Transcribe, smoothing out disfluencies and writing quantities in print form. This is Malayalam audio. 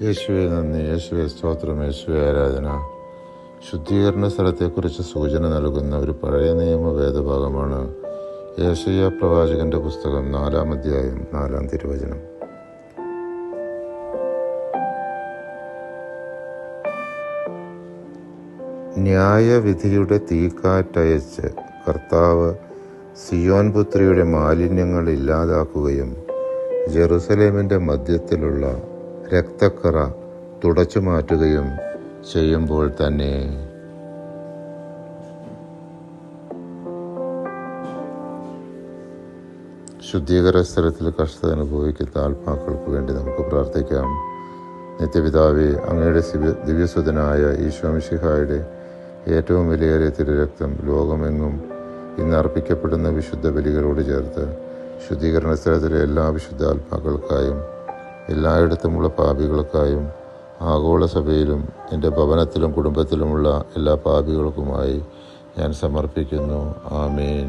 യേശുവെ നന്ദി, യേശുവെ സ്തോത്രം, യേശുവെ ആരാധന. ശുദ്ധീകരണ സ്ഥലത്തെക്കുറിച്ച് സൂചന നൽകുന്ന ഒരു പഴയ നിയമ വേദഭാഗമാണ് യെശയ്യാ പ്രവാചകന്റെ പുസ്തകം 4-ാം അധ്യായം 4-ാം തിരുവചനം. ന്യായവിധിയുടെ തീക്കാറ്റയച്ച് കർത്താവ് സിയോൻ പുത്രിയുടെ മാലിന്യങ്ങൾ ഇല്ലാതാക്കുകയും ജെറുസലേമിൻ്റെ മധ്യത്തിലുള്ള രക്തക്കറ തുടച്ചു മാറ്റുകയും ചെയ്യുമ്പോൾ തന്നെ ശുദ്ധീകരണ സ്ഥലത്തിൽ കഷ്ടത അനുഭവിക്കുന്ന ആത്മാക്കൾക്ക് വേണ്ടി നമുക്ക് പ്രാർത്ഥിക്കാം. നിത്യപിതാവേ, അങ്ങയുടെ ദിവ്യസുതനായ ഈശോ മിശിഹായുടെ ഏറ്റവും വിലയേറിയ തിരുരക്തം ലോകമെങ്ങും ഇന്ന് അർപ്പിക്കപ്പെടുന്ന വിശുദ്ധ ബലികളോട് ചേർത്ത് ശുദ്ധീകരണ സ്ഥലത്തിലെ എല്ലാ വിശുദ്ധ ആത്മാക്കൾക്കായും എല്ലായിടത്തുമുള്ള പാപികൾക്കായും ആഗോള സഭയിലും എൻ്റെ ഭവനത്തിലും കുടുംബത്തിലുമുള്ള എല്ലാ പാപികൾക്കുമായി ഞാൻ സമർപ്പിക്കുന്നു. ആമേൻ.